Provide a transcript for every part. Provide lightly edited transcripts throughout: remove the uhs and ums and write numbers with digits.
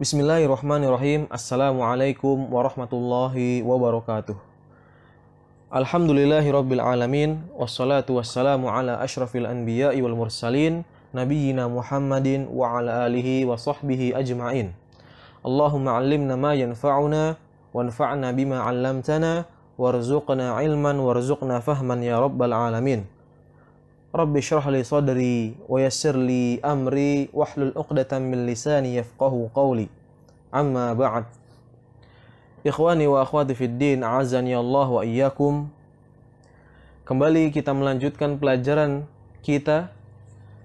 Bismillahirrahmanirrahim. Assalamualaikum warahmatullahi wabarakatuh. Alhamdulillahirabbil alamin wassalatu wassalamu ala asyrafil anbiya'i wal mursalin nabiyyina Muhammadin wa ala alihi wa sahbihi ajma'in. Allahumma 'allimna ma yanfa'una wanfa'na bima 'allamtana warzuqna ilman warzuqna fahman ya rabbal alamin. Rabbi syrah li sadri wa yassir li amri wahlul 'uqdatam min lisani yafqahu qawli. Amma ba'd. Ikhwani wa akhwati fid din, a'azzani Allah wa iyyakum. Kembali kita melanjutkan pelajaran kita,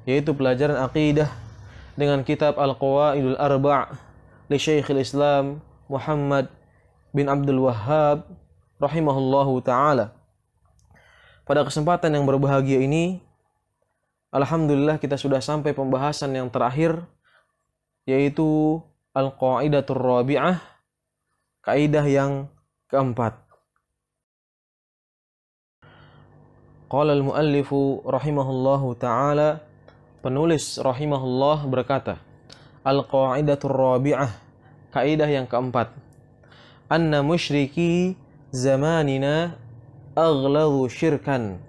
yaitu pelajaran aqidah dengan kitab Al-Qawaidul Arba' li Syekhul Islam Muhammad bin Abdul Wahhab rahimahullahu ta'ala. Pada kesempatan yang berbahagia ini, alhamdulillah kita sudah sampai pembahasan yang terakhir, yaitu Al-Qaidatur Rabi'ah, kaidah yang keempat. Qala al-muallifu rahimahullahu ta'ala, penulis rahimahullah berkata, Al-Qaidatur Rabi'ah, kaidah yang keempat. Anna musyriki zamanina aghladu syirkan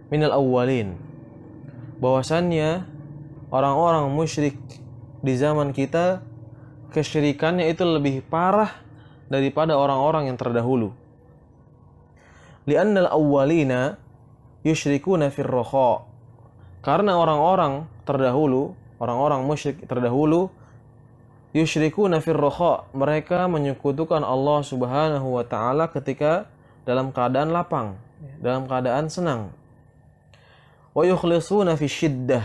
minal awwalin. Bahwasannya orang-orang musyrik di zaman kita, kesyirikannya itu lebih parah daripada orang-orang yang terdahulu. Li'annal awwalina yusyrikuna fir rakha. Karena orang-orang terdahulu, orang-orang musyrik terdahulu, yusyrikuna fir rakha, mereka menyekutukan Allah Subhanahu wa taala ketika dalam keadaan lapang, dalam keadaan senang. Wa yukhlisuna fi syiddah,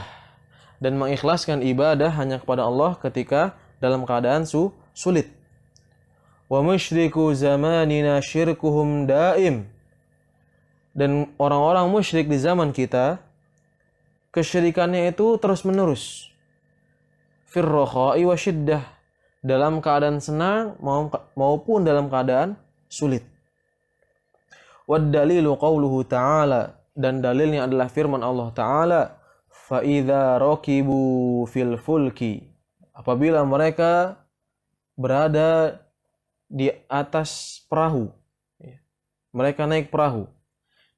dan mengikhlaskan ibadah hanya kepada Allah ketika dalam keadaan sulit. Wa musyriku zamanina syirkuhum daim, dan orang-orang musyrik di zaman kita, kesyirikannya itu terus menerus. Fir rakha'i wa syiddah, dalam keadaan senang maupun dalam keadaan sulit. Wad dalilu qauluhu ta'ala, dan dalilnya adalah firman Allah Ta'ala, fa idza rakibu fil fulki, apabila mereka berada di atas perahu, mereka naik perahu,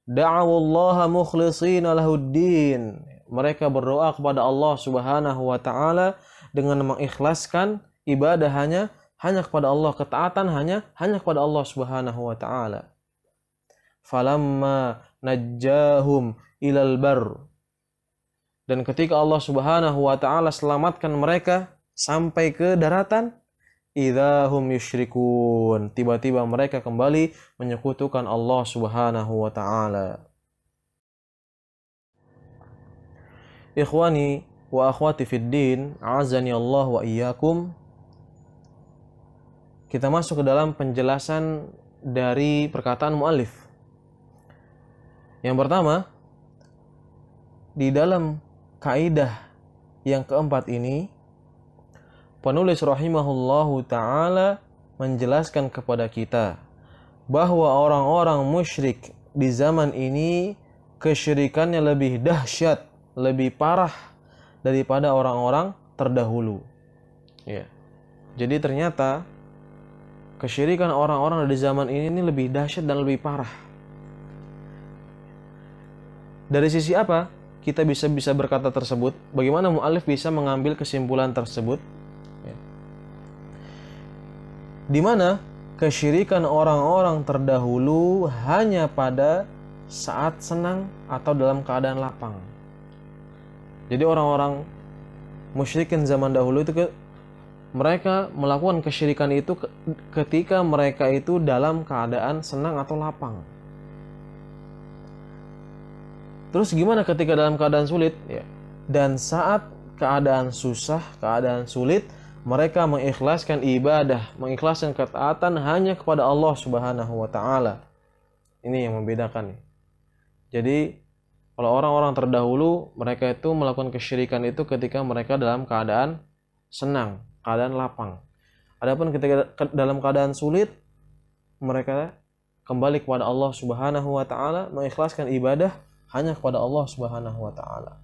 da'awullaha mukhlishina lahuddin, mereka berdoa kepada Allah Subhanahu wa taala dengan mengikhlaskan ibadah hanya kepada Allah, ketaatan hanya kepada Allah Subhanahu wa taala. Falamma najjahum ilal bar, dan ketika Allah Subhanahu wa taala selamatkan mereka sampai ke daratan, idzahum yusyrikun, tiba-tiba mereka kembali menyekutukan Allah Subhanahu wa taala. Ikhwani wa akhwati fid din, a'azzani Allah wa iyyakum. Kita masuk ke dalam penjelasan dari perkataan muallif. Yang pertama, di dalam kaidah yang keempat ini, penulis rahimahullahu ta'ala menjelaskan kepada kita bahwa orang-orang musyrik di zaman ini kesyirikannya lebih dahsyat, lebih parah daripada orang-orang terdahulu. Ya. Jadi ternyata kesyirikan orang-orang di zaman ini lebih dahsyat dan lebih parah. Dari sisi apa kita bisa berkata tersebut? Bagaimana mu'alif bisa mengambil kesimpulan tersebut? Ya. Di mana kesyirikan orang-orang terdahulu hanya pada saat senang atau dalam keadaan lapang. Jadi orang-orang musyrikin zaman dahulu itu mereka melakukan kesyirikan itu ketika mereka itu dalam keadaan senang atau lapang. Terus gimana ketika dalam keadaan sulit? Ya. Dan saat keadaan susah, keadaan sulit, mereka mengikhlaskan ibadah, mengikhlaskan ketaatan hanya kepada Allah Subhanahu wa taala. Ini yang membedakan. Jadi kalau orang-orang terdahulu, mereka itu melakukan kesyirikan itu ketika mereka dalam keadaan senang, keadaan lapang. Adapun ketika dalam keadaan sulit, mereka kembali kepada Allah Subhanahu wa taala, mengikhlaskan ibadah hanya kepada Allah Subhanahu wa taala.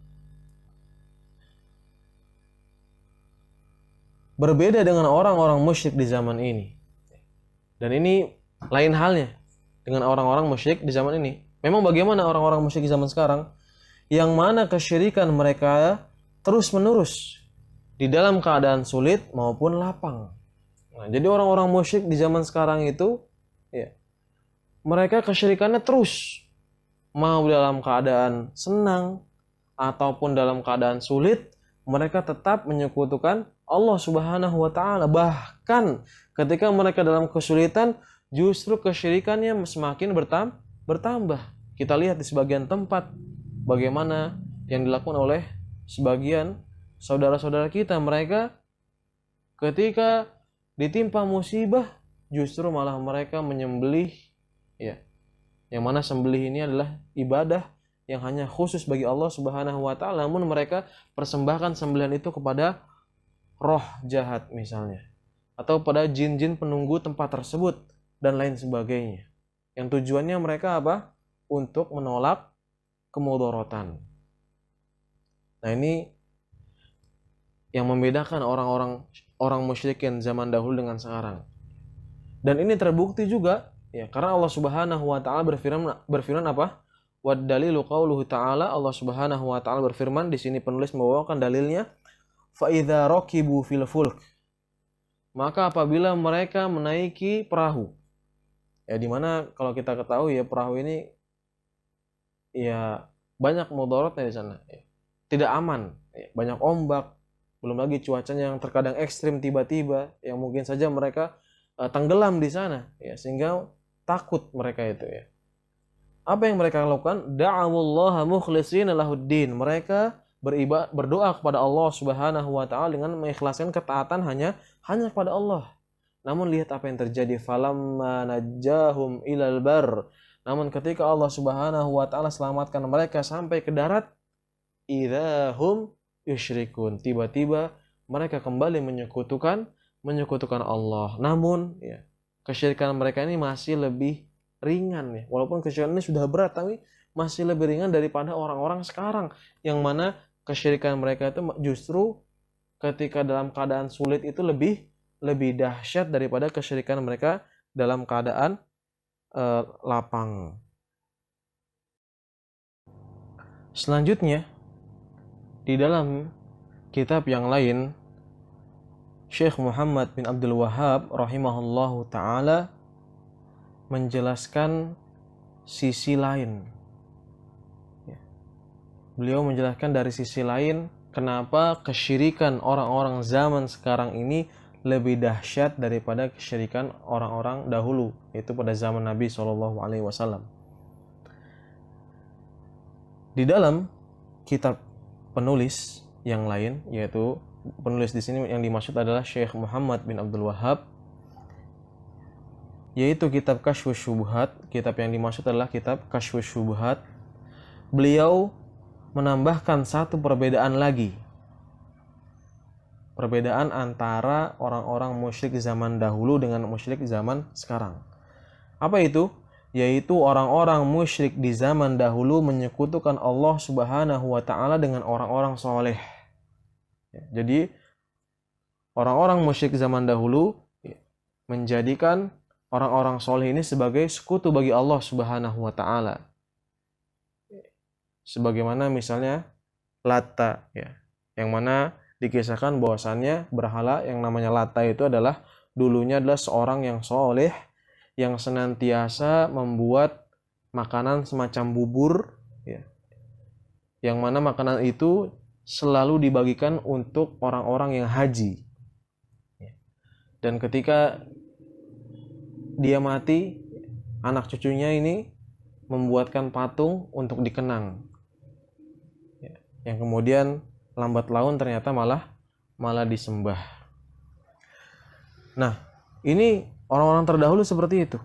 berbeda dengan orang-orang musyrik di zaman ini. Dan ini lain halnya dengan orang-orang musyrik di zaman ini. Memang bagaimana orang-orang musyrik di zaman sekarang? Yang mana kesyirikan mereka terus-menerus di dalam keadaan sulit maupun lapang. Nah, jadi orang-orang musyrik di zaman sekarang itu, ya, mereka kesyirikannya terus. Mau dalam keadaan senang ataupun dalam keadaan sulit, mereka tetap menyekutukan Allah Subhanahu wa taala. Bahkan ketika mereka dalam kesulitan, justru kesyirikannya semakin bertambah. Kita lihat di sebagian tempat bagaimana yang dilakukan oleh sebagian saudara-saudara kita. Mereka ketika ditimpa musibah, justru malah mereka menyembelih, ya. Yang mana sembelih ini adalah ibadah yang hanya khusus bagi Allah Subhanahu wa taala, namun mereka persembahkan sembelihan itu kepada roh jahat misalnya, atau pada jin-jin penunggu tempat tersebut dan lain sebagainya. Yang tujuannya mereka apa? Untuk menolak kemudharatan. Nah, ini yang membedakan orang musyrikin zaman dahulu dengan sekarang. Dan ini terbukti juga, ya, karena Allah Subhanahu wa taala berfirman apa? Wad dalilu qauluhu ta'ala, Allah Subhanahu wa taala berfirman, di sini penulis membawakan dalilnya, fa idza raqibu fil fulk, maka apabila mereka menaiki perahu. Ya, dimana kalau kita ketahui ya, perahu ini ya banyak mudaratnya di sana. Ya. Tidak aman, ya, banyak ombak, belum lagi cuacanya yang terkadang ekstrim tiba-tiba, yang mungkin saja mereka tenggelam di sana, ya, sehingga takut mereka itu, ya. Apa yang mereka lakukan? Da'amullaha mukhlishina lahuddin. Mereka berdoa kepada Allah Subhanahu wa taala dengan mengikhlaskan ketaatan hanya kepada Allah. Namun lihat apa yang terjadi, falamma najjahum ilal bar. Namun ketika Allah Subhanahu wa taala selamatkan mereka sampai ke darat, idahum yusyrikun. Tiba-tiba mereka kembali menyekutukan Allah. Namun, ya, kesyirikan mereka ini masih lebih ringan, ya. Walaupun kesyirikan ini sudah berat, tapi masih lebih ringan daripada orang-orang sekarang, yang mana kesyirikan mereka itu justru ketika dalam keadaan sulit itu lebih dahsyat daripada kesyirikan mereka dalam keadaan lapang. Selanjutnya, di dalam kitab yang lain, Syekh Muhammad bin Abdul Wahhab rahimahullahu ta'ala menjelaskan sisi lain. Beliau menjelaskan dari sisi lain kenapa kesyirikan orang-orang zaman sekarang ini lebih dahsyat daripada kesyirikan orang-orang dahulu, yaitu pada zaman Nabi SAW. Di dalam kitab penulis yang lain, yaitu penulis di sini yang dimaksud adalah Syekh Muhammad bin Abdul Wahhab, yaitu kitab Kashfus Syubhat. Kitab yang dimaksud adalah kitab Kashfus Syubhat. Beliau menambahkan satu perbedaan lagi. Perbedaan antara orang-orang musyrik zaman dahulu dengan musyrik zaman sekarang. Apa itu? Yaitu orang-orang musyrik di zaman dahulu menyekutukan Allah Subhanahu wa taala dengan orang-orang soleh. Jadi orang-orang musyrik zaman dahulu menjadikan orang-orang soleh ini sebagai sekutu bagi Allah Subhanahu wa taala. Sebagaimana misalnya Lata, ya, yang mana dikisahkan bahwasannya berhala yang namanya Lata itu adalah dulunya adalah seorang yang soleh yang senantiasa membuat makanan semacam bubur, ya, yang mana makanan itu selalu dibagikan untuk orang-orang yang haji. Dan ketika dia mati, anak cucunya ini membuatkan patung untuk dikenang, yang kemudian lambat laun ternyata malah disembah. Nah, ini orang-orang terdahulu seperti itu,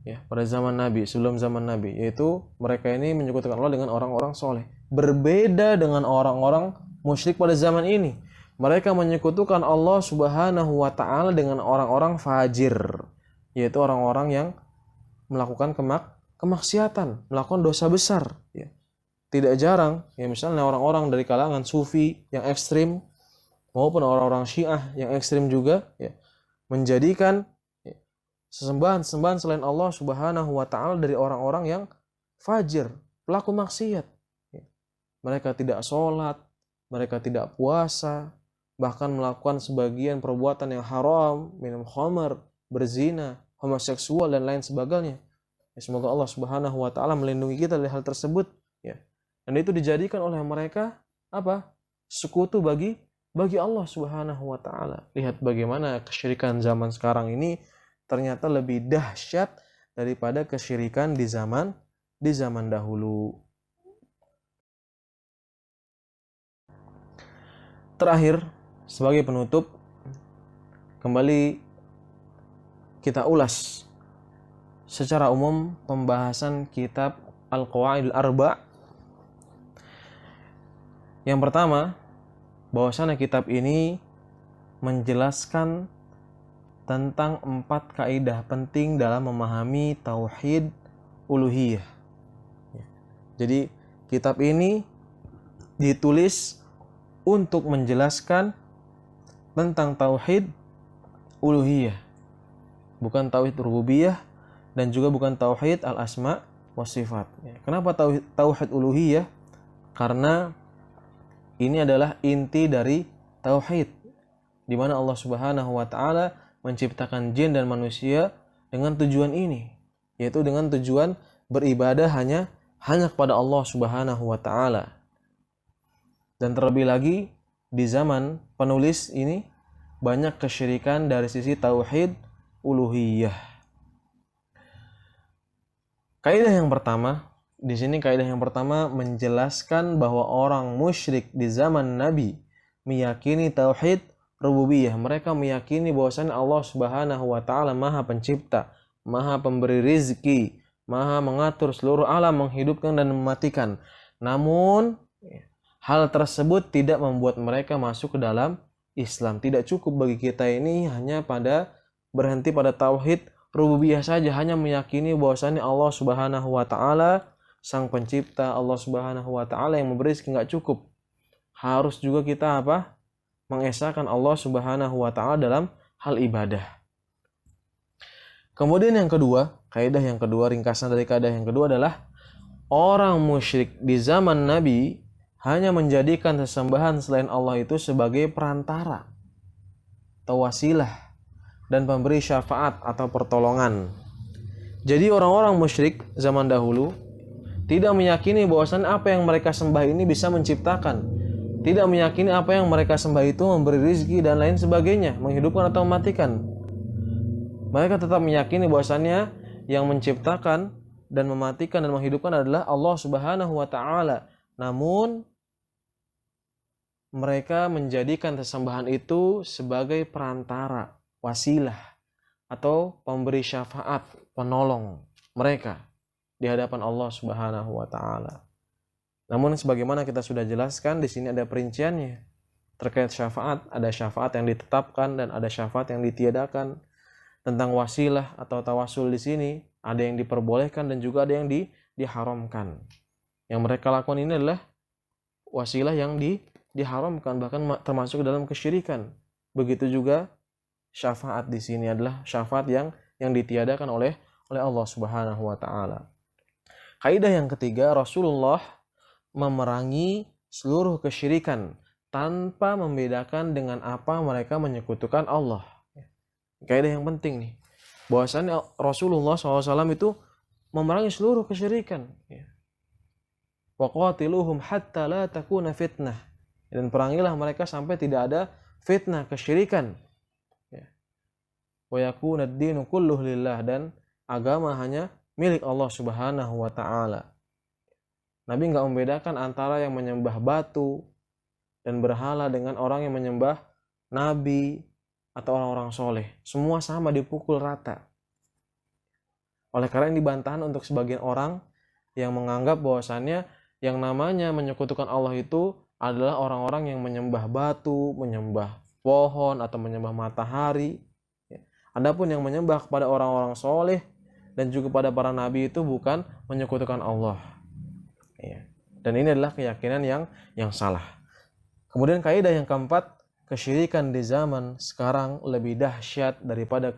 ya, pada zaman Nabi, sebelum zaman Nabi, yaitu mereka ini menyekutukan Allah dengan orang-orang soleh. Berbeda dengan orang-orang musyrik pada zaman ini. Mereka menyekutukan Allah Subhanahu wa taala dengan orang-orang fajir, yaitu orang-orang yang melakukan kemaksiatan, melakukan dosa besar, ya. Tidak jarang, ya, misalnya orang-orang dari kalangan sufi yang ekstrim, maupun orang-orang Syiah yang ekstrim juga, ya, menjadikan sesembahan-sesembahan selain Allah Subhanahu wa taala dari orang-orang yang fajir, pelaku maksiat. Mereka tidak sholat, mereka tidak puasa, bahkan melakukan sebagian perbuatan yang haram, minum khamar, berzina, homoseksual dan lain sebagainya. Semoga Allah Subhanahu wa taala melindungi kita dari hal tersebut, ya. Dan itu dijadikan oleh mereka apa? Sekutu bagi Allah Subhanahu wa taala. Lihat bagaimana kesyirikan zaman sekarang ini ternyata lebih dahsyat daripada kesyirikan di zaman dahulu. Terakhir, sebagai penutup, kembali kita ulas secara umum pembahasan kitab Al-Qawaidul Arba'. Yang pertama, bahwasanya kitab ini menjelaskan tentang 4 kaidah penting dalam memahami tauhid uluhiyah. Jadi kitab ini ditulis untuk menjelaskan tentang tauhid uluhiyah, bukan tauhid rububiyah dan juga bukan tauhid al-asma wa sifat. Kenapa tauhid uluhiyah? Karena ini adalah inti dari tauhid, di mana Allah Subhanahu wa taala menciptakan jin dan manusia dengan tujuan ini, yaitu dengan tujuan beribadah hanya kepada Allah Subhanahu wa taala. Dan terlebih lagi di zaman penulis ini banyak kesyirikan dari sisi tauhid uluhiyah. Kaidah yang pertama, di sini kaidah yang pertama menjelaskan bahwa orang musyrik di zaman Nabi meyakini tauhid rububiyah. Mereka meyakini bahwasanya Allah Subhanahu wa taala Maha Pencipta, Maha Pemberi rizki, Maha mengatur seluruh alam, menghidupkan dan mematikan. Namun hal tersebut tidak membuat mereka masuk ke dalam Islam. Tidak cukup bagi kita ini hanya berhenti pada tauhid rububiyah saja, hanya meyakini bahwasanya Allah Subhanahu wa taala Sang Pencipta, Allah Subhanahu wa taala yang memberi rezeki, enggak cukup. Harus juga kita mengesahkan Allah Subhanahu wa taala dalam hal ibadah. Kemudian yang kedua, kaidah yang kedua, ringkasan dari kaidah yang kedua adalah orang musyrik di zaman Nabi hanya menjadikan sesembahan selain Allah itu sebagai perantara atau wasilah dan pemberi syafaat atau pertolongan. Jadi orang-orang musyrik zaman dahulu tidak meyakini bahwasannya apa yang mereka sembah ini bisa menciptakan, tidak meyakini apa yang mereka sembah itu memberi rizki dan lain sebagainya, menghidupkan atau mematikan. Mereka tetap meyakini bahwasannya yang menciptakan dan mematikan dan menghidupkan adalah Allah Subhanahu wa taala. Namun mereka menjadikan sesembahan itu sebagai perantara, wasilah atau pemberi syafaat, penolong mereka di hadapan Allah Subhanahu wa taala. Namun sebagaimana kita sudah jelaskan, di sini ada perinciannya. Terkait syafaat, ada syafaat yang ditetapkan dan ada syafaat yang ditiadakan. Tentang wasilah atau tawasul di sini, ada yang diperbolehkan dan juga ada yang diharamkan. Yang mereka lakukan ini adalah wasilah yang diharamkan, bahkan termasuk dalam kesyirikan. Begitu juga syafaat di sini adalah syafaat yang ditiadakan oleh Allah Subhanahu wa taala. Kaidah yang ketiga, Rasulullah memerangi seluruh kesyirikan tanpa membedakan dengan apa mereka menyekutukan Allah. Kaidah yang penting nih, bahwasannya Rasulullah SAW itu memerangi seluruh kesyirikan. Wa qatiluhum hatta la takuna fitnah, dan perangilah mereka sampai tidak ada fitnah kesyirikan. Wa yakuna ad-dinu kulluhu lillah, dan agama hanya milik Allah Subhanahu wa taala. Nabi enggak membedakan antara yang menyembah batu dan berhala dengan orang yang menyembah nabi atau orang-orang soleh. Semua sama, dipukul rata. Oleh karena ini bantahan untuk sebagian orang yang menganggap bahwasannya yang namanya menyekutukan Allah itu adalah orang-orang yang menyembah batu, menyembah pohon atau menyembah matahari. Adapun yang menyembah kepada orang-orang soleh dan juga pada para nabi itu bukan menyekutukan Allah. Dan ini adalah keyakinan yang salah. Kemudian kaidah yang keempat, kesyirikan di zaman sekarang lebih dahsyat daripada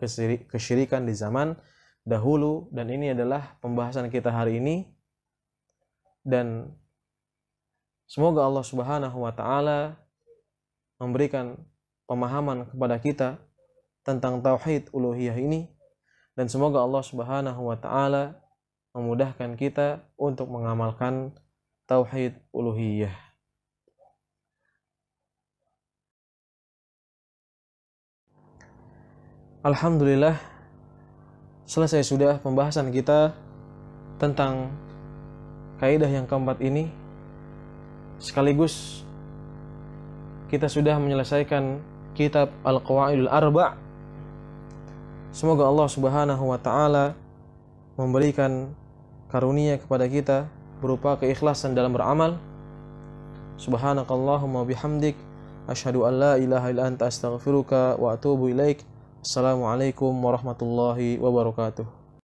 kesyirikan di zaman dahulu, dan ini adalah pembahasan kita hari ini. Dan semoga Allah Subhanahu wa taala memberikan pemahaman kepada kita tentang tauhid uluhiyah ini, dan semoga Allah Subhanahu wa taala memudahkan kita untuk mengamalkan tauhid uluhiyah. Alhamdulillah, selesai sudah pembahasan kita tentang kaidah yang keempat ini. Sekaligus kita sudah menyelesaikan kitab Al-Qawaidul Arba'. Semoga Allah Subhanahu wa taala memberikan karunia kepada kita berupa keikhlasan dalam beramal. Subhanakallahumma bihamdik, asyhadu an la ilaha illa anta astaghfiruka wa atubu ilaik. Assalamualaikum warahmatullahi wabarakatuh.